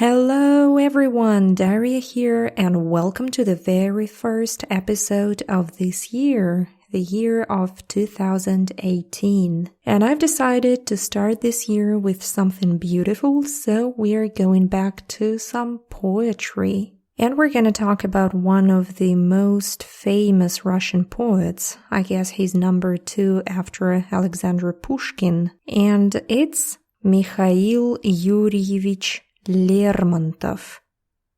Hello everyone, Daria here, and welcome to the very first episode of this year, the year of 2018. And I've decided to start this year with something beautiful, so we're going back to some poetry. And we're going to talk about one of the most famous Russian poets. I guess he's number 2 after Alexander Pushkin. And it's Mikhail Yuryevich Lermontov.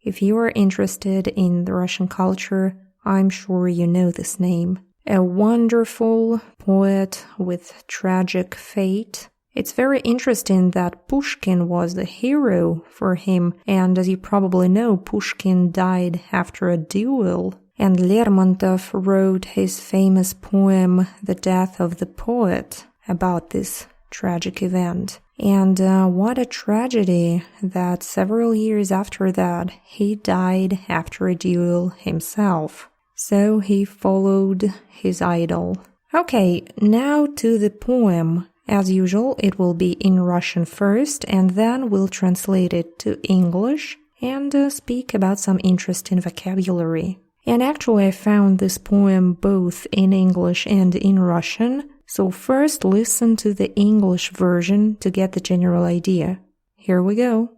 If you are interested in the Russian culture, I'm sure you know this name. A wonderful poet with tragic fate. It's very interesting that Pushkin was the hero for him, and as you probably know, Pushkin died after a duel, and Lermontov wrote his famous poem, The Death of the Poet, about this tragic event. And what a tragedy that several years after that, he died after a duel himself. So he followed his idol. Okay, now to the poem. As usual, it will be in Russian first, and then we'll translate it to English and speak about some interesting vocabulary. And actually, I found this poem both in English and in Russian. So first listen to the English version to get the general idea. Here we go.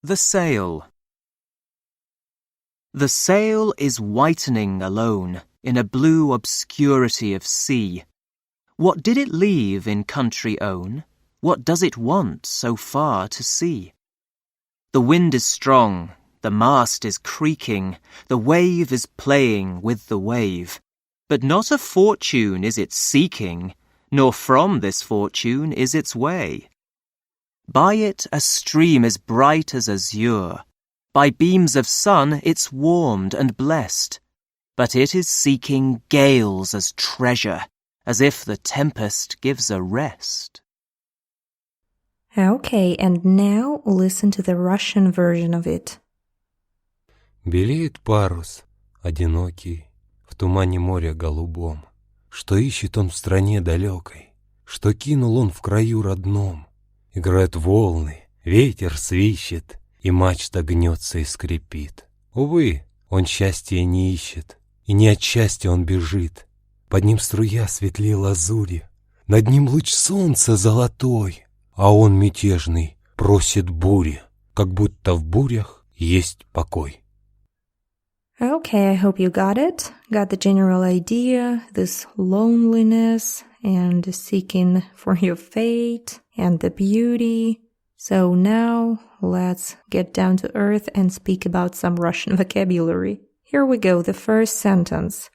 The sail. The sail is whitening alone in a blue obscurity of sea. What did it leave in country own? What does it want so far to see? The wind is strong, the mast is creaking, the wave is playing with the wave. But not a fortune is it seeking, nor from this fortune is its way. By it a stream is bright as azure, by beams of sun it's warmed and blessed, but it is seeking gales as treasure, as if the tempest gives a rest. Okay, and now listen to the Russian version of it. Белеет парус, одинокий, в тумане моря голубом. Что ищет он в стране далёкой, что кинул он в краю родном. Играют волны, ветер свищет, и мачта гнётся и скрипит. Увы, он счастья не ищет, и не от счастья он бежит. Под ним струя светлей лазури, над ним луч солнца золотой, а он мятежный просит бури, как будто в бурях есть покой. Okay, I hope you got it. Got the general idea, this loneliness and seeking for your fate and the beauty. So now let's get down to earth and speak about some Russian vocabulary. Here we go, the first sentence.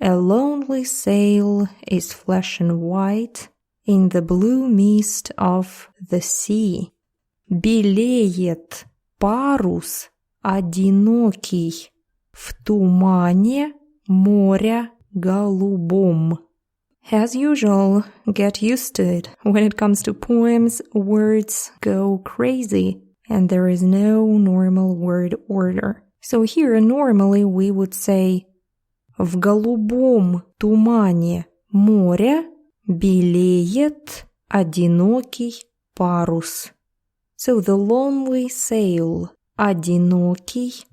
A lonely sail is flashing white in the blue mist of the sea. Белеет парус одинокий в тумане моря голубом. As usual, get used to it. When it comes to poems, words go crazy, and there is no normal word order. So here, normally we would say в голубом тумане моря белеет одинокий парус. So the lonely sail, одинокий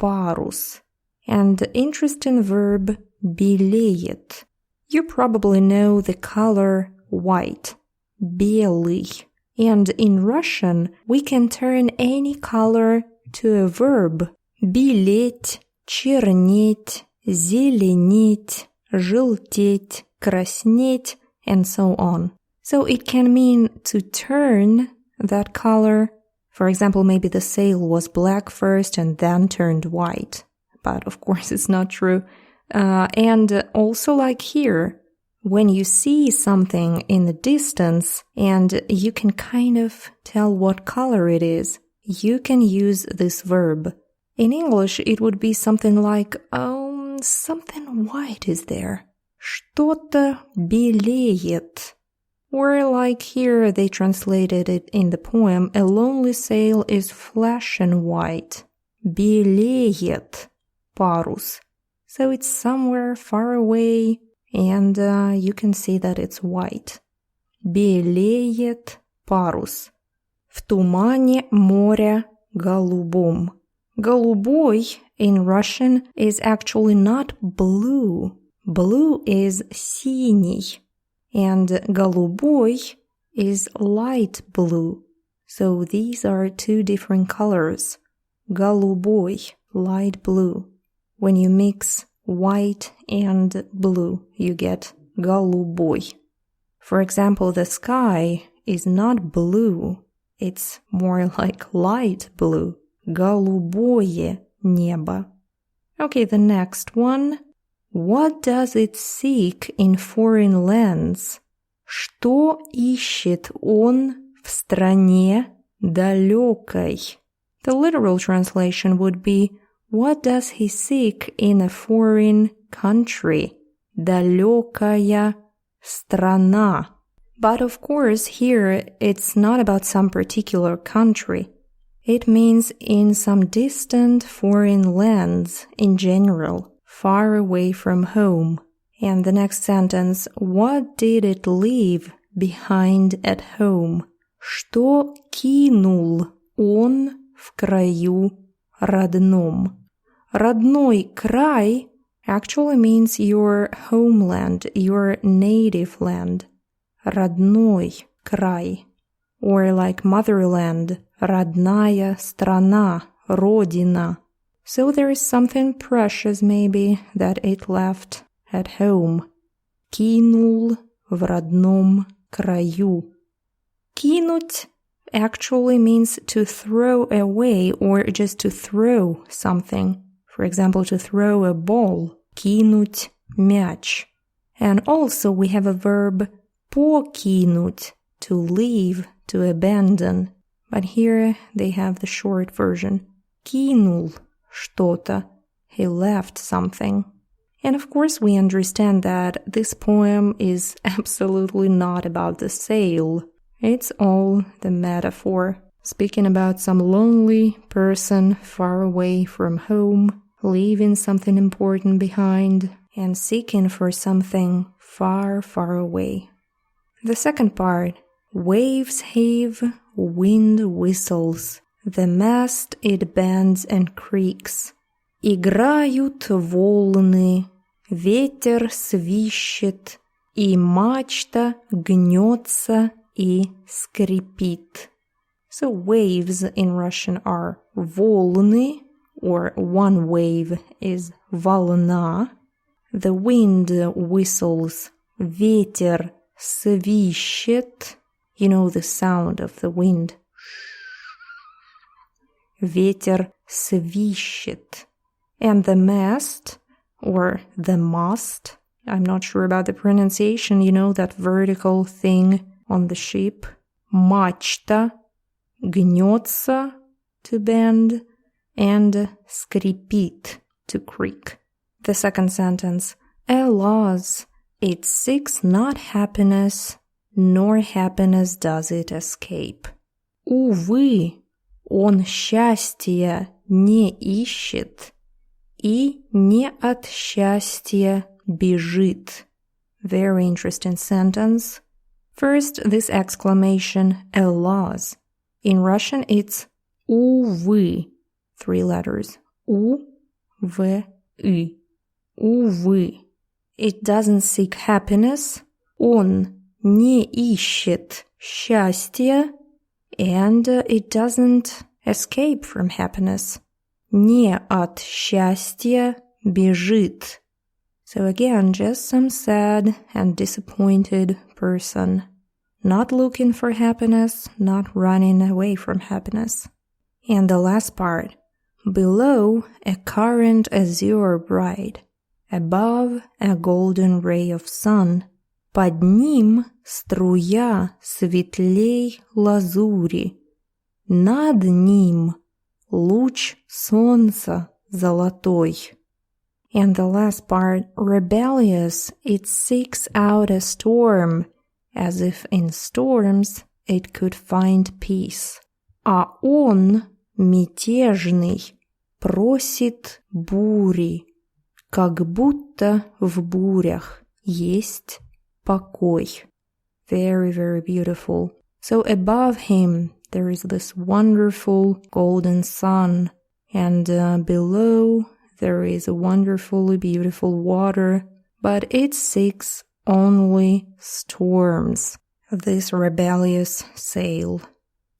парус. And the interesting verb белеет. You probably know the color white, белый. And in Russian, we can turn any color to a verb. Белеть, чернеть, зеленеть, желтеть, краснеть, and so on. So it can mean to turn that color. For example, maybe the sail was black first and then turned white. But of course it's not true. And also like here, when you see something in the distance and you can kind of tell what color it is, you can use this verb. In English, it would be something like, something white is there. Что-то белеет. Or like here, they translated it in the poem, a lonely sail is flashing white. Белеет парус. So it's somewhere far away, and you can see that it's white. Белеет парус. в тумане моря голубом. Голубой in Russian is actually not blue. Blue is синий, and голубой is light blue. So these are two different colors. Голубой, light blue. When you mix white and blue, you get голубой. For example, the sky is not blue. It's more like light blue. Голубое небо. Okay, the next one. What does it seek in foreign lands? Что ищет он в стране далёкой? The literal translation would be, what does he seek in a foreign country? Далёкая страна. But of course, here it's not about some particular country. It means in some distant foreign lands in general, far away from home. And the next sentence, what did it leave behind at home? Что кинул он в краю родном? Родной край actually means your homeland, your native land. Родной край. Or like motherland, родная страна, родина. So there is something precious maybe that it left at home. Кинул в родном краю. Кинуть actually means to throw away or just to throw something. For example, to throw a ball. Кинуть мяч. And also we have a verb покинуть, to leave, to abandon. But here they have the short version. Кинул что-то. He left something. And of course we understand that this poem is absolutely not about the sail. It's all the metaphor, speaking about some lonely person far away from home, leaving something important behind, and seeking for something far, far away. The second part, waves heave, wind whistles, the mast it bends and creaks. Играют волны, ветер свищет, и мачта гнётся и скрипит. So waves in Russian are волны, or one wave is волна. The wind whistles, ветер свищет. You know the sound of the wind. Ветер свищет. And the mast, or the mast, I'm not sure about the pronunciation, you know, that vertical thing on the ship. Мачта, гнётся, to bend, and скрипит, to creak. The second sentence, alas, it seeks not happiness, nor happiness does it escape. Увы, он счастья не ищет, и не от счастья бежит. Very interesting sentence. First, this exclamation, alas. In Russian, it's увы. 3 letters. У-в-и. Увы. It doesn't seek happiness. Он не ищет счастья. And it doesn't escape from happiness. Не от счастья бежит. So again, just some sad and disappointed person. Not looking for happiness, not running away from happiness. And the last part. Below, a current azure bright. Above, a golden ray of sun. Под ним струя светлей лазури. Над ним луч солнца золотой. And the last part, rebellious, it seeks out a storm, as if in storms it could find peace. А он, мятежный, просит бури, как будто в бурях есть покой. Very, very beautiful. So above him, there is this wonderful golden sun, and below there is a wonderfully beautiful water, but it seeks only storms, this rebellious sail.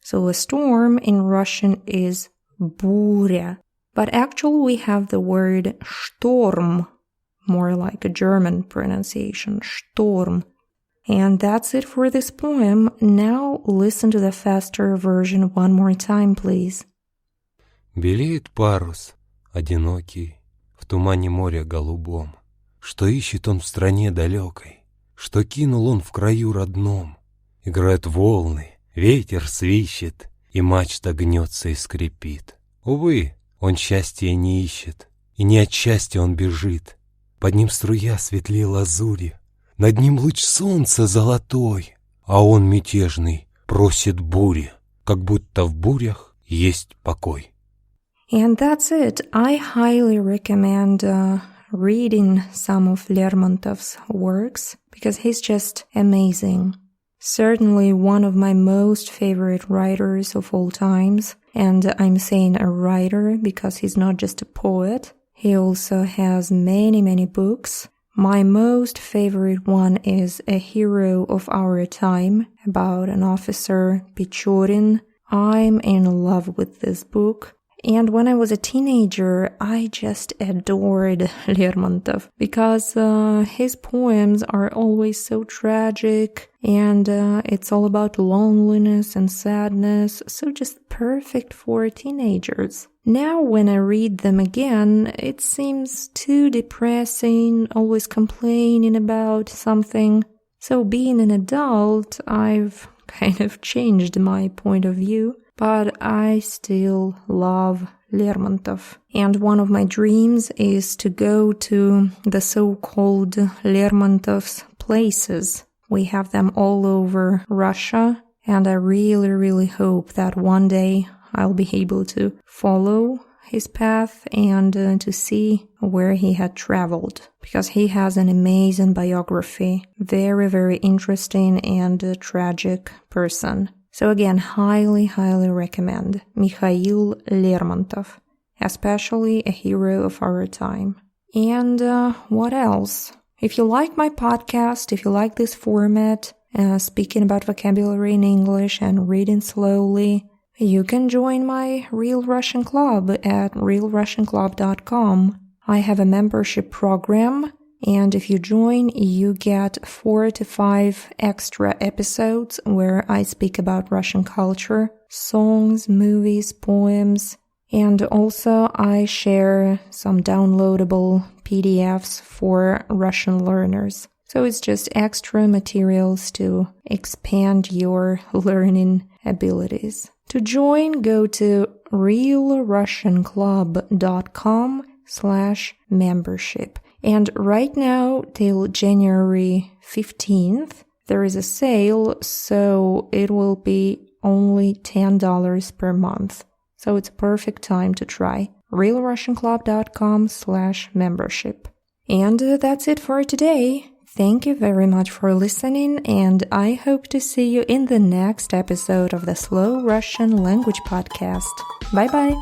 So a storm in Russian is буря, but actually we have the word Sturm, more like a German pronunciation, Sturm. And that's it for this poem. Now listen to the faster version one more time, please. Белеет парус, одинокий, в тумане моря голубом. Что ищет он в стране далёкой, что кинул он в краю родном. Играют волны, ветер свищет, и мачта гнётся и скрипит. Увы, он счастья не ищет, и не от счастья он бежит. Под ним струя светлей лазури, над ним луч солнца золотой, а он мятежный просит бури, как будто в бурях есть покой. And that's it. I highly recommend reading some of Lermontov's works because he's just amazing. Certainly one of my most favorite writers of all times. And I'm saying a writer because he's not just a poet. He also has many, many books. My most favorite one is A Hero of Our Time, about an officer, Pechorin. I'm in love with this book. And when I was a teenager, I just adored Lermontov because his poems are always so tragic and it's all about loneliness and sadness, so just perfect for teenagers. Now when I read them again, it seems too depressing, always complaining about something. So being an adult, I've kind of changed my point of view. But I still love Lermontov. And one of my dreams is to go to the so-called Lermontov's places. We have them all over Russia, and I really, really hope that one day I'll be able to follow his path and to see where he had traveled. Because he has an amazing biography, very, very interesting and tragic person. So again, highly, highly recommend Mikhail Lermontov, especially A Hero of Our Time. And what else? If you like my podcast, if you like this format, speaking about vocabulary in English and reading slowly, you can join my Real Russian Club at realrussianclub.com. I have a membership program. And if you join, you get 4 to 5 extra episodes where I speak about Russian culture, songs, movies, poems, and also I share some downloadable PDFs for Russian learners. So it's just extra materials to expand your learning abilities. To join, go to realrussianclub.com/membership. And right now, till January 15th, there is a sale, so it will be only $10 per month. So it's a perfect time to try. realrussianclub.com/membership. And that's it for today. Thank you very much for listening, and I hope to see you in the next episode of the Slow Russian Language Podcast. Bye-bye!